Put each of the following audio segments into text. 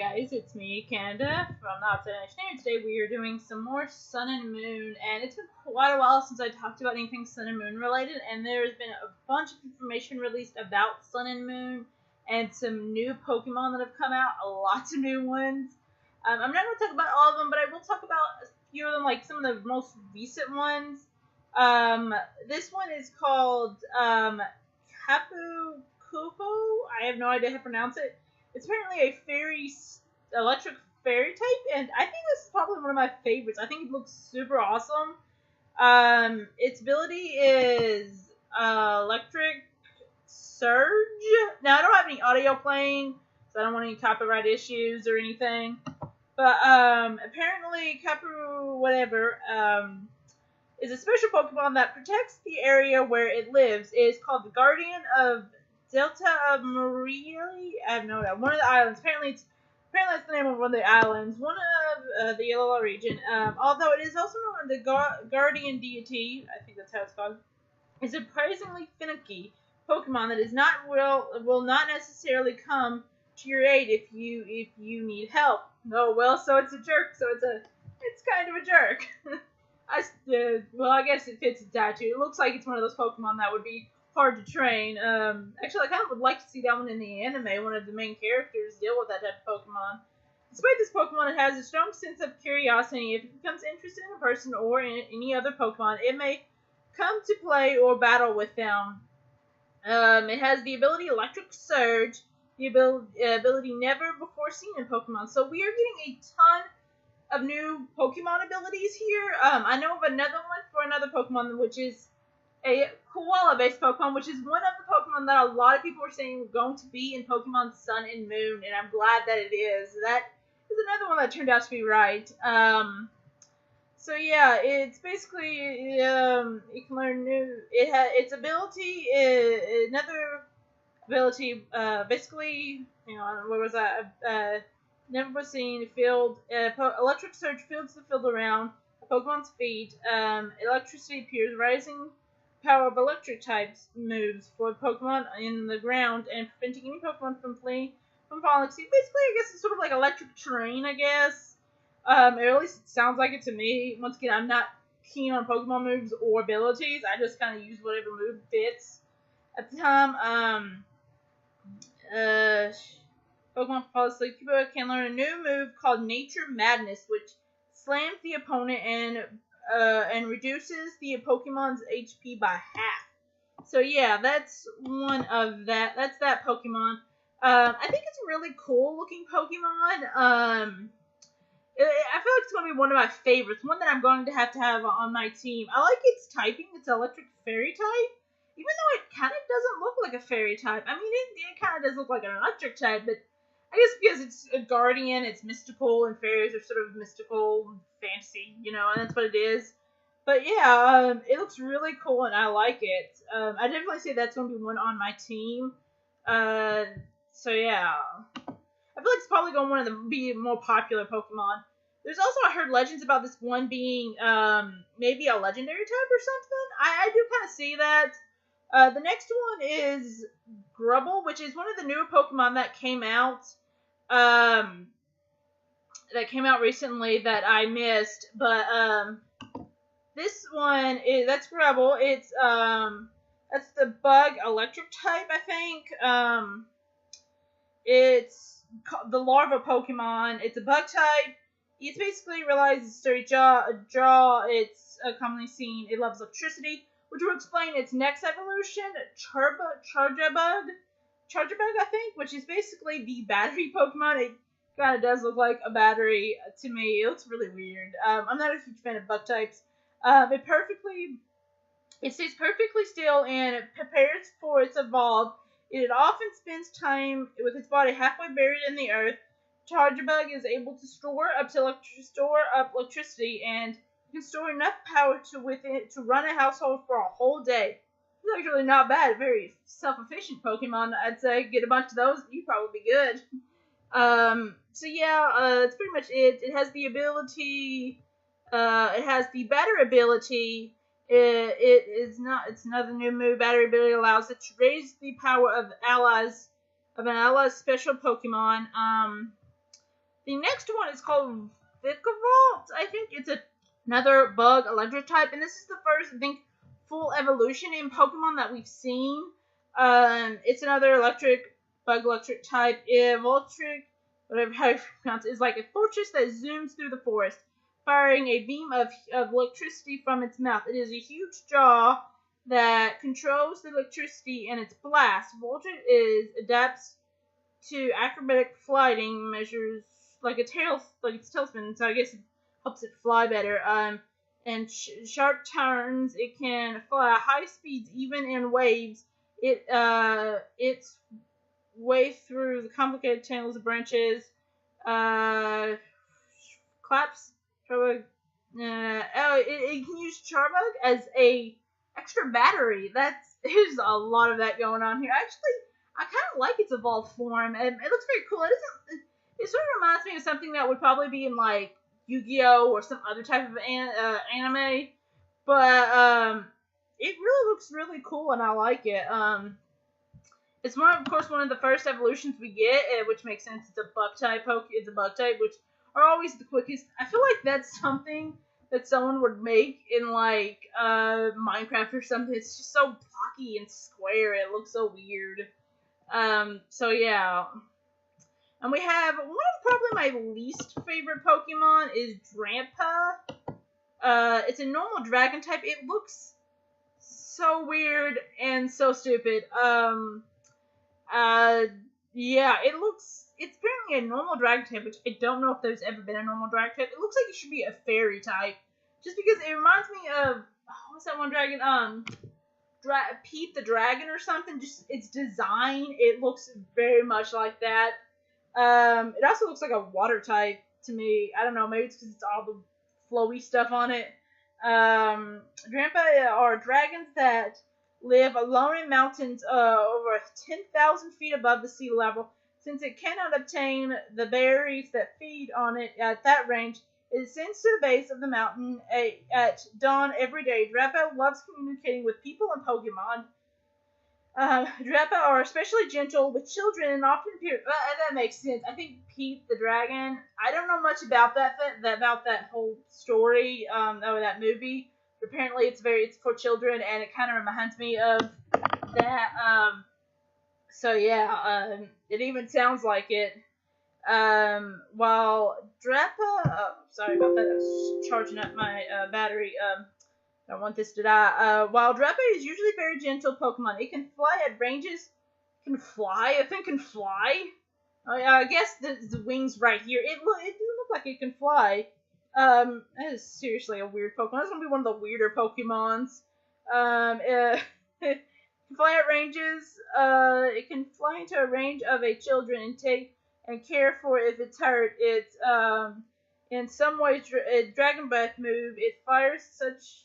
guys, it's me, Canada, from the Outside Engineer. Today we are doing some more Sun and Moon, and it's been quite a while since I talked about anything Sun and Moon related, and there's been a bunch of information released about Sun and Moon, and some new Pokemon that have come out, lots of new ones. I'm not going to talk about all of them, but I will talk about a few of them, like some of the most recent ones. This one is called Kapu Kupo. I have no idea how to pronounce it. It's apparently a electric fairy type, and I think this is probably one of my favorites. I think it looks super awesome. Its ability is electric surge. Now I don't have any audio playing, so I don't want any copyright issues or anything. But apparently Kapu is a special Pokemon that protects the area where it lives. It is called the Guardian of Delta of Marieli? I have no idea. One of the islands. Apparently that's the name of one of the islands. One of the Yellow region. Although it is also known as the Guardian Deity, I think that's how it's called, is a surprisingly finicky Pokemon that is not will not necessarily come to your aid if you need help. Oh well, so it's a jerk. So it's kind of a jerk. I guess it fits its attitude. It looks like it's one of those Pokemon that would be hard to train. Actually, I kind of would like to see that one in the anime. One of the main characters deal with that type of Pokemon. Despite this Pokemon, it has a strong sense of curiosity. If it becomes interested in a person or in any other Pokemon, it may come to play or battle with them. It has the ability Electric Surge, the ability never before seen in Pokemon. So we are getting a ton of new Pokemon abilities here. I know of another one for another Pokemon, which is a koala-based Pokemon, which is one of the Pokemon that a lot of people are saying were going to be in Pokemon Sun and Moon, and I'm glad that it is. That is another one that turned out to be right. So yeah, it's basically you can learn new. Its ability is another ability. Basically, what was that? Never was seen. Electric Surge fills the field around a Pokemon's feet. Electricity appears, rising power of electric types moves for Pokemon in the ground and preventing any Pokemon from falling. Basically, I guess it's sort of like electric terrain, I guess. Or at least it sounds like it to me. Once again, I'm not keen on Pokemon moves or abilities. I just kind of use whatever move fits at the time. Pokemon fall asleep. People can learn a new move called Nature Madness, which slams the opponent and reduces the Pokemon's HP by half. So yeah, that's one of that. That's that Pokemon. I think it's a really cool looking Pokemon. I feel like it's going to be one of my favorites. One that I'm going to have on my team. I like its typing. It's electric fairy type. Even though it kind of doesn't look like a fairy type. I mean, it kind of does look like an electric type, but I guess because it's a guardian, it's mystical, and fairies are sort of mystical fantasy, and that's what it is. But yeah, it looks really cool, and I like it. I definitely say that's going to be one on my team. So yeah, I feel like it's probably going to be a more popular Pokemon. There's also, I heard legends about this one being maybe a legendary type or something. I do kind of see that. The next one is Grubble, which is one of the newer Pokemon that came out. That came out recently that I missed, but this one that's Grubble. It's that's the bug electric type, I think. It's the larva Pokemon. It's a bug type. It basically relies on sturdy jaw. It's commonly seen. It loves electricity, which will explain its next evolution, Charjabug, I think, which is basically the battery Pokemon. It kind of does look like a battery to me. It looks really weird. I'm not a huge fan of bug types. It stays perfectly still and it prepares for its evolve. It often spends time with its body halfway buried in the earth. Charjabug is able to store up electricity and can store enough power to run a household for a whole day. It's actually not bad. Very self-efficient Pokemon. I'd say get a bunch of those, you'd probably be good. So yeah, that's pretty much it. It has the ability. It has the Batter ability. It's another new move. Battery ability allows it to raise the power of an ally's special Pokemon. The next one is called Vikavolt. I think it's another bug electric type, and this is the first, I think, full evolution in Pokemon that we've seen. It's another bug electric type. Voltric, whatever how you pronounce it, is like a fortress that zooms through the forest, firing a beam of electricity from its mouth. It is a huge jaw that controls the electricity and its blast. Voltric adapts to acrobatic flying, measures like its tailspin, so I guess it helps it fly better. And sharp turns, it can fly at high speeds, even in waves. Its way through the complicated tangles of branches. Claps. Charbug. It can use Charbug as a extra battery. There's a lot of that going on here. Actually, I kind of like its evolved form, and it looks very cool. It sort of reminds me of something that would probably be in like Yu-Gi-Oh or some other type of anime, but it really looks really cool, and I like it. It's of course, one of the first evolutions we get, which makes sense. It's a bug type It's a bug type, which are always the quickest. I feel like that's something that someone would make in like Minecraft or something. It's just so blocky and square. It looks so weird. So yeah. And we have one of probably my least favorite Pokemon is Drampa. It's a normal dragon type. It looks so weird and so stupid. Yeah, it's apparently a normal dragon type, which I don't know if there's ever been a normal dragon type. It looks like it should be a fairy type. Just because it reminds me of, what's that one dragon? Pete the Dragon or something. Just its design, it looks very much like that. It also looks like a water type to me. I don't know, maybe it's because it's all the flowy stuff on it. Drampa are dragons that live alone in mountains over 10,000 feet above the sea level. Since it cannot obtain the berries that feed on it at that range, it ascends to the base of the mountain at dawn every day. Drampa loves communicating with people and Pokemon. Drampa are especially gentle with children and often appear. That makes sense. I think Pete the Dragon. I don't know much about that whole story. Or that movie. But apparently, it's for children, and it kind of reminds me of that. So yeah. It even sounds like it. While Drampa. Sorry about that. I was charging up my battery. I don't want this to die. While Drampa is usually very gentle Pokemon, it can fly at ranges. Can fly? A thing can fly? I guess the wings right here. It doesn't look like it can fly. That is seriously a weird Pokemon. That's gonna be one of the weirder Pokemons. It can fly at ranges. It can fly into a range of a children and take and care for if it's hurt. It's in some ways a Dragon Breath move. It fires such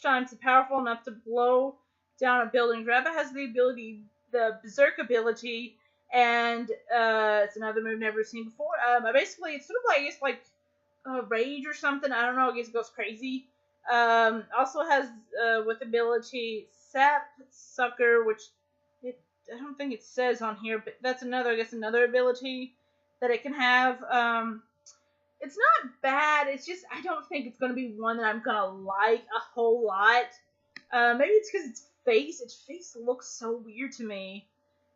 times powerful enough to blow down a building. Drampa has the Berserk ability, and it's another move never seen before. Basically, it's sort of like, it's like rage or something. I don't know. I guess it goes crazy. Also has with ability Sap Sucker, which I don't think it says on here, but that's another ability that it can have. It's not bad. It's just I don't think it's gonna be one that I'm gonna like a whole lot. Maybe it's because its face looks so weird to me.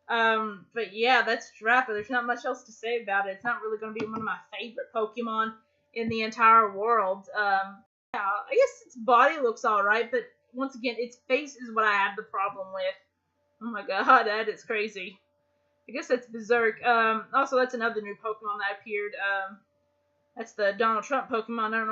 But yeah, that's Drampa. There's not much else to say about it. It's not really gonna be one of my favorite Pokemon in the entire world. Yeah, I guess its body looks alright, but once again, its face is what I have the problem with. Oh my god, that is crazy. I guess that's Berserk. Also, that's another new Pokemon that appeared. That's the Donald Trump Pokemon. I don't know.